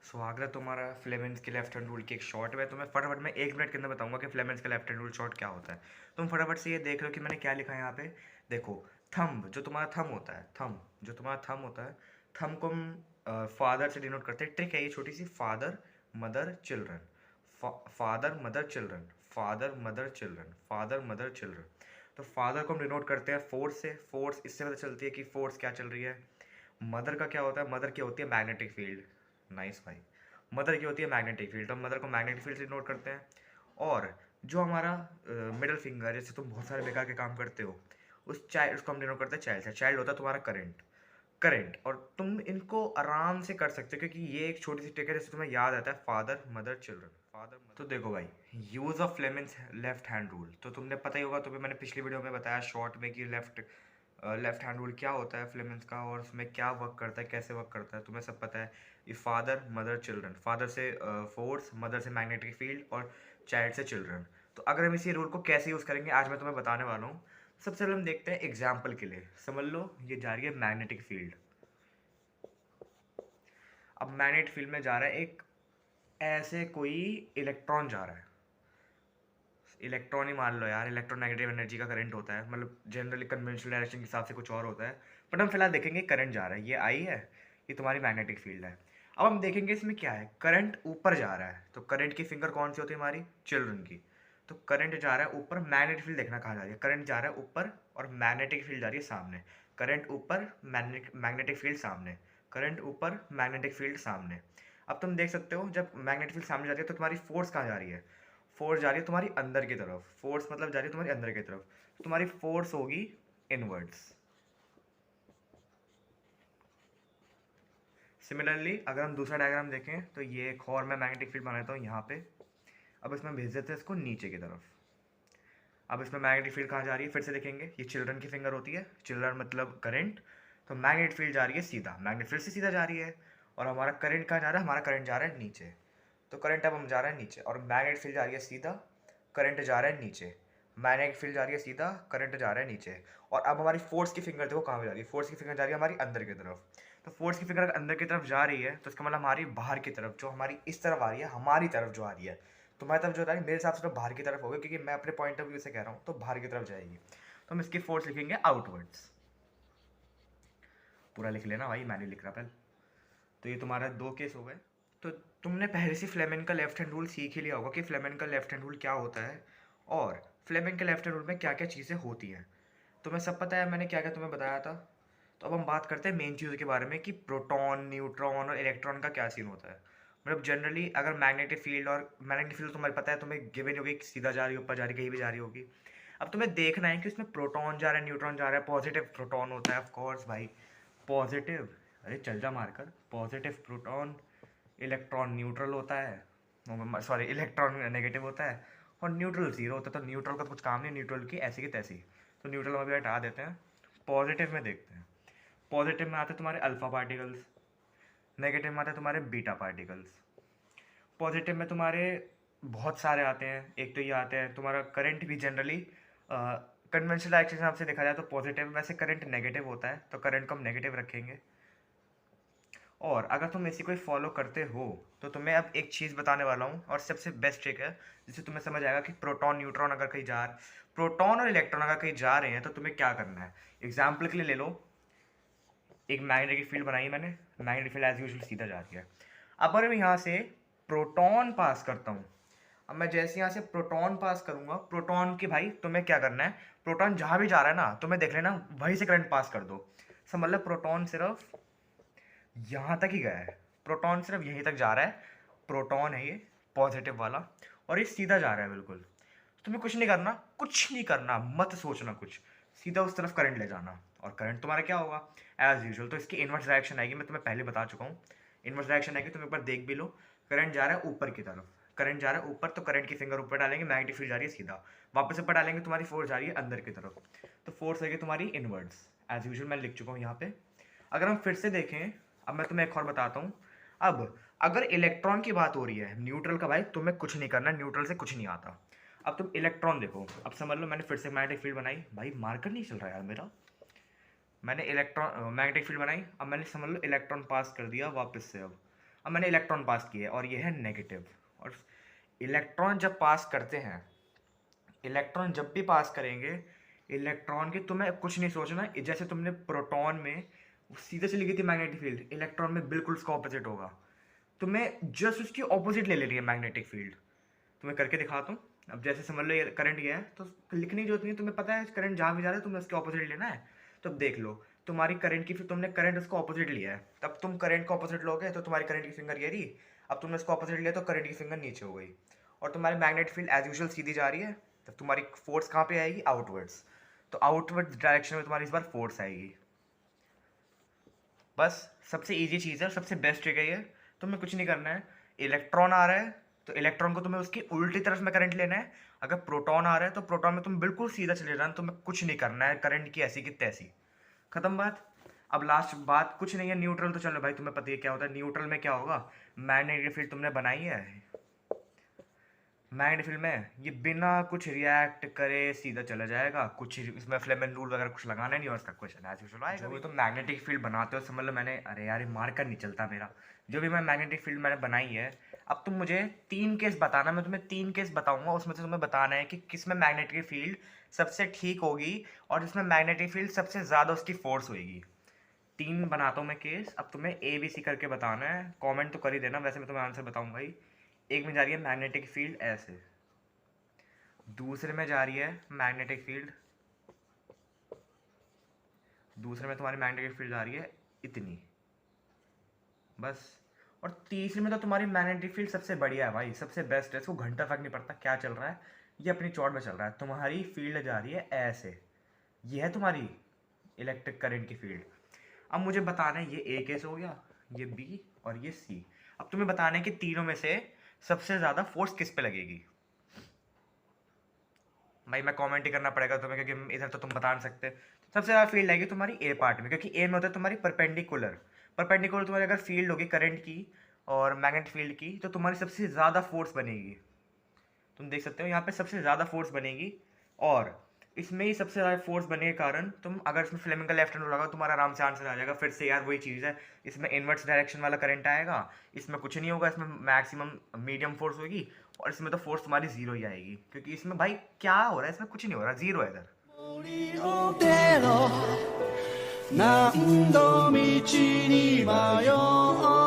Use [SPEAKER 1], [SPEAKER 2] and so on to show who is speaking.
[SPEAKER 1] स्वागत है तुम्हारा फ्लेमेंस के लेफ्ट हैंड रूल की एक शॉर्ट में। तुम्हें फटाफट मैं 1 मिनट के अंदर बताऊंगा कि फ्लेमेंस का लेफ्ट हैंड रूल शॉर्ट क्या होता है। तुम फटाफट से ये देख लो कि मैंने क्या लिखा है यहाँ पे। देखो, थंब जो तुम्हारा थंब होता है, थंब जो तुम्हारा थंब होता है, थंब को हम फादर से डिनोट करते हैं। ट्रिक है ये छोटी सी, father mother children, father mother children, father mother children, father mother children. तो फादर को हम डिनोट करते हैं फोर्स से। फोर्स इससे पता चलती है कि फोर्स क्या चल रही है। मदर का क्या होता है, मदर की होती है मैग्नेटिक फील्ड। नाइस भाई। मदर की होती है मैग्नेटिक फील्ड, तो हम मदर को मैग्नेटिक फील्ड से नोट करते हैं। और जो हमारा मिडल फिंगर, जैसे तुम बहुत सारे बेकार के काम करते हो, उस चाइल्ड, उसको हम डिनोट करते हैं चाइल्ड से। चाइल्ड होता है तुम्हारा करंट, करंट। और तुम इनको आराम से कर सकते हो क्योंकि ये एक छोटी सी ट्रिक है जैसे तुम्हें याद आता है, father mother children, father mother. तो देखो भाई, use of Fleming's left hand rule तो तुमने पता ही होगा, तुम्हें मैंने पिछली वीडियो में बताया शॉर्ट में कि लेफ्ट हैंड रूल क्या होता है फ्लेमेंस का, और उसमें क्या वर्क करता है, कैसे वर्क करता है, तुम्हें सब पता है। ये फादर मदर चिल्ड्रन, फादर से फोर्स, मदर से मैग्नेटिक फील्ड, और चाइल्ड से चिल्ड्रन। तो अगर हम इसी रूल को कैसे यूज़ करेंगे आज मैं तुम्हें बताने वाला हूँ। सबसे पहले हम देखते हैं एग्जाम्पल के लिए। समझ लो ये जा रही है मैग्नेटिक फील्ड। अब मैग्नेटिक फील्ड में जा रहा है एक, ऐसे कोई इलेक्ट्रॉन जा रहा है। इलेक्ट्रॉन ही मान लो यार, इलेक्ट्रोनेगेटिव एनर्जी का करंट होता है, मतलब जनरली कन्वेंशनल डायरेक्शन के हिसाब से कुछ और होता है। बट हम फिलहाल देखेंगे करंट जा रहा है, ये आई है, ये तुम्हारी मैग्नेटिक फील्ड है। अब हम देखेंगे इसमें क्या है, करंट ऊपर जा रहा है, तो करंट की फिंगर कौन सी होती है हमारी, चिल्ड्रन की। तो करंट जा रहा है ऊपर, मैग्नेटिक फील्ड देखना कहाँ जा रही है, करंट जा रहा है ऊपर और मैग्नेटिक फील्ड जा रही है सामने। करंट ऊपर, मैग्नेटिक फील्ड सामने, करंट ऊपर, मैग्नेटिक फील्ड सामने। अब तुम देख सकते हो जब मैग्नेटिक फील्ड सामने जा रही है तो तुम्हारी फोर्स कहाँ जा रही है, फोर्स जा रही है तुम्हारी अंदर की तरफ। फोर्स मतलब जा रही है तुम्हारी अंदर की तरफ, तो तुम्हारी फोर्स होगी इनवर्ड्स। सिमिलरली अगर हम दूसरा डायग्राम देखें तो ये एक और मैं मैग्नेटिक फील्ड बनाता हूँ यहाँ पे। अब इसमें भेज देते हैं इसको नीचे की तरफ। अब इसमें मैग्नेटिक फील्ड कहाँ जा रही है, फिर से देखेंगे, ये चिल्ड्रन की फिंगर होती है, चिल्ड्रन मतलब करंट। तो मैग्नेटिक फील्ड जा रही है सीधा, मैग्नेटिक फील्ड से सीधा जा रही है। और हमारा करंट कहाँ जा रहा है, हमारा करंट जा रहा है नीचे। तो करंट अब हम जा रहा है नीचे, और मैग्नेटिक फील्ड जा रही है सीधा, करंट जा रहा है नीचे। मैग्नेटिक फील्ड जा रही है सीधा, करंट जा रहा है नीचे। और अब हमारी फोर्स की फिंगर देखो कहाँ पे जा रही है, फोर्स की फिंगर जा रही है हमारी अंदर की तरफ। तो फोर्स की फिंगर अगर अंदर की तरफ जा रही है तो इसका मतलब हमारी बाहर की तरफ, जो हमारी इस तरफ आ रही है, हमारी तरफ जो आ रही है। तुम्हारी तरफ जो आ रही है मेरे हिसाब से तो बाहर की तरफ होगी, क्योंकि मैं अपने पॉइंट ऑफ व्यू से कह रहा हूँ, तो बाहर की तरफ जाएगी। तो हम इसकी फोर्स लिखेंगे आउटवर्ड्स। पूरा लिख लेना भाई, मैं नहीं लिख रहा पहले। तो ये तुम्हारा दो केस हो गए। तो तुमने पहले से फ्लेमेन का लेफ्ट हैंड रूल सीख ही लिया होगा कि फ्लेमेन का लेफ्ट हैंड रूल क्या होता है, और फ्लेमेन के लेफ्ट हैंड रूल में क्या क्या चीज़ें होती हैं। तुम्हें सब पता है मैंने क्या क्या तुम्हें बताया था। तो अब हम बात करते हैं मेन चीज़ों के बारे में कि प्रोटॉन, न्यूट्रॉन और इलेक्ट्रॉन का क्या सीन होता है। मतलब जनरली अगर मैग्नेटिक फील्ड, और मैग्नेटिक फील्ड तुम्हें पता है, तुम्हें गिवन होगी कि सीधा जा रही है, ऊपर जा रही है, कहीं भी जा रही होगी। अब तुम्हें देखना है कि उसमें प्रोटॉन जा रहा है, न्यूट्रॉन जा रहा है। पॉजिटिव प्रोटॉन होता है ऑफ कोर्स भाई, पॉजिटिव, अरे चल जा मारकर, पॉजिटिव प्रोटॉन। इलेक्ट्रॉन न्यूट्रल होता है, सॉरी इलेक्ट्रॉन नेगेटिव होता है, और न्यूट्रल जीरो होता है। तो न्यूट्रल का कुछ काम नहीं, न्यूट्रल की ऐसी की तैसी। तो न्यूट्रल हम अभी हटा देते हैं। पॉजिटिव में देखते हैं। पॉजिटिव में आते हैं तुम्हारे अल्फा पार्टिकल्स, नेगेटिव में आते हैं तुम्हारे बीटा पार्टिकल्स। पॉजिटिव में तुम्हारे बहुत सारे आते हैं, एक तो ये आते हैं तुम्हारा करंट भी जनरली कन्वेंशनल डायरेक्शन के हिसाब से देखा जाए तो पॉजिटिव, वैसे करंट नेगेटिव होता है तो करंट को हम नेगेटिव रखेंगे। और अगर तुम इसी को फॉलो करते हो तो तुम्हें अब एक चीज़ बताने वाला हूँ, और सबसे बेस्ट ट्रिक है जिससे तुम्हें समझ आएगा कि प्रोटॉन न्यूट्रॉन अगर कहीं जा, प्रोटॉन और इलेक्ट्रॉन अगर कहीं जा रहे हैं तो तुम्हें क्या करना है। एग्जाम्पल के लिए ले लो, एक मैग्नेटिक फील्ड बनाई मैंने, मैग्नेटिक फील्ड एज यूजुअल सीधा जा रही है। अब अगर मैं यहाँ से प्रोटॉन पास करता हूँ, अब मैं जैसे यहाँ से प्रोटॉन पास करूँगा, प्रोटॉन की भाई तुम्हें क्या करना है, प्रोटॉन जहाँ भी जा रहा है ना, तुम्हें देख लेना वहीं से करंट पास कर दो। समझ लो प्रोटॉन सिर्फ यहाँ तक ही गया है, प्रोटॉन सिर्फ यहीं तक जा रहा है। प्रोटॉन है ये पॉजिटिव वाला, और ये सीधा जा रहा है बिल्कुल। तुम्हें कुछ नहीं करना, कुछ नहीं करना, मत सोचना कुछ, सीधा उस तरफ करंट ले जाना, और करंट तुम्हारा क्या होगा एज यूजुअल, तो इसकी इन्वर्स डायरेक्शन आएगी। मैं तुम्हें पहले बता चुका हूँ इन्वर्स डायरेक्शन आएगी, तुम एक बार देख भी लो। करंट जा रहा है ऊपर की तरफ, करंट जा रहा है ऊपर, तो करंट की फिंगर ऊपर डालेंगे, मैग्नेटिक फील्ड जा रही है सीधा, वापस ऊपर डालेंगे तुम्हारी फोर्स जा रही है अंदर की तरफ, तो फोर्स आएगी तुम्हारी इनवर्ड्स। एज यूजुअल मैं लिख चुका हूँ यहाँ पे। अगर हम फिर से देखें, अब मैं तुम्हें एक और बताता हूँ। अब अगर इलेक्ट्रॉन की बात हो रही है, न्यूट्रल का भाई तुम्हें कुछ नहीं करना, न्यूट्रल से कुछ नहीं आता। अब तुम इलेक्ट्रॉन देखो, अब समझ लो मैंने फिर से मैग्नेटिक फील्ड बनाई, भाई मार्कर नहीं चल रहा यार मेरा। मैंने इलेक्ट्रॉन मैग्नेटिक फील्ड बनाई, अब मैंने समझ लो इलेक्ट्रॉन पास कर दिया वापस से। अब अब मैंने इलेक्ट्रॉन पास किया और ये है नेगेटिव। और इलेक्ट्रॉन जब पास करते हैं, इलेक्ट्रॉन जब भी पास करेंगे, इलेक्ट्रॉन की तुम्हें कुछ नहीं सोचना, जैसे तुमने प्रोटॉन में सीधे चली गई थी मैग्नेटिक फील्ड, इलेक्ट्रॉन में बिल्कुल उसका ऑपोजिट होगा। तुम्हें जस्ट उसकी ऑपोजिट ले लेनी है मैग्नेटिक फील्ड। तुम्हें करके दिखाता हूँ। अब जैसे समझ लो ये करंट गया है, तो लिखने की जरूरत नहीं है, तुम्हें पता है करंट जहाँ भी जा रहा है तुम्हें उसके ऑपोजिट लेना है। तो अब देख लो, तुम्हारी करंट की, फिर तुमने करंट उसको ऑपोजिट लिया है, तब तुम करंट को ऑपोजिट लोगे तो तुम्हारी करंट की फिंगर ये रही। अब तुमने उसको ऑपोजिट लिया तो करंट की फिंगर नीचे हो गई, और तुम्हारी मैग्नेटिक फील्ड एज यूजुअल सीधी जा रही है। तब तुम्हारी फोर्स कहाँ पे आएगी? आउटवर्ड्स। तो आउटवर्ड्स डायरेक्शन में तुम्हारी इस बार फोर्स आएगी। बस सबसे इजी चीज़ है, सबसे बेस्ट ट्रिक है ये। तुम्हें कुछ नहीं करना है, इलेक्ट्रॉन आ रहा है तो इलेक्ट्रॉन को तुम्हें उसकी उल्टी तरफ में करंट लेना है। अगर प्रोटॉन आ रहा है तो प्रोटॉन में तुम बिल्कुल सीधा चले जाना, तुम्हें कुछ नहीं करना है, करंट की ऐसी की तैसी, खत्म बात। अब लास्ट बात कुछ नहीं है, न्यूट्रल तो चलो भाई तुम्हें पता है क्या होता है। न्यूट्रल में क्या होगा? मैग्नेटिक फील्ड तुमने बनाई है, मैग्नेटिक फील्ड में ये बिना कुछ रिएक्ट करे सीधा चला जाएगा, कुछ इसमें फ्लेमेन रूल वगैरह कुछ लगाना नहीं, और इसका क्वेश्चन एज यूजुअल आएगा। जो तो मैग्नेटिक फील्ड बनाते हो समझ लो मैंने, अरे यार ये मार्कर नहीं चलता मेरा, जो भी मैं मैग्नेटिक फील्ड मैंने बनाई है। अब तुम मुझे 3 केस बताना, मैं तुम्हें 3 केस बताऊंगा, उसमें से तुम्हें बताना है कि किस में मैग्नेटिक फील्ड सबसे ठीक होगी और जिसमें मैग्नेटिक फील्ड सबसे ज़्यादा उसकी फोर्स होगी। 3 बनाता हूँ मैं केस, अब तुम्हें ए बी सी करके बताना है। कमेंट तो कर ही देना, वैसे मैं तुम्हें आंसर बताऊंगा ही। एक में जा रही है मैग्नेटिक फील्ड ऐसे, दूसरे में जा रही है मैग्नेटिक फील्ड, दूसरे में तुम्हारी मैग्नेटिक फील्ड जा रही है इतनी, बस। और तीसरे में तो तुम्हारी मैग्नेटिक फील्ड सबसे बढ़िया है भाई, सबसे बेस्ट है, इसको घंटा फर्क नहीं पड़ता क्या चल रहा है, ये अपनी चौड़ में चल रहा है। तुम्हारी फील्ड जा रही है ऐसे, ये है तुम्हारी इलेक्ट्रिक करंट की फील्ड। अब मुझे बताना है, ये ए केस हो गया, ये बी और ये सी। अब तुम्हें बताना है कि तीनों में से सबसे ज़्यादा फोर्स किस पे लगेगी। भाई मैं कमेंट ही करना पड़ेगा तुम्हें, क्योंकि इधर तो तुम बता नहीं सकते। सबसे ज़्यादा फील्ड आएगी तुम्हारी ए पार्ट में, क्योंकि ए में होता है तुम्हारी परपेंडिकुलर। परपेंडिकुलर तुम्हारी अगर फील्ड होगी करंट की और मैग्नेटिक फील्ड की, तो तुम्हारी सबसे ज़्यादा फोर्स बनेगी। तुम देख सकते हो यहाँ पे सबसे ज़्यादा फोर्स बनेगी, और इसमें ही सबसे ज़्यादा फोर्स बनने के कारण तुम अगर इसमें फ्लेमिंग का लेफ्ट हैंड लगाओ तुम्हारा आराम से आंसर आ जाएगा। फिर से यार वही चीज़ है, इसमें इनवर्स डायरेक्शन वाला करंट आएगा, इसमें कुछ नहीं होगा, इसमें मैक्सिमम मीडियम फोर्स होगी, और इसमें तो फोर्स तुम्हारी जीरो ही आएगी, क्योंकि इसमें भाई क्या हो रहा है, इसमें कुछ नहीं हो रहा, जीरो है इधर।
[SPEAKER 2] 何度道に迷う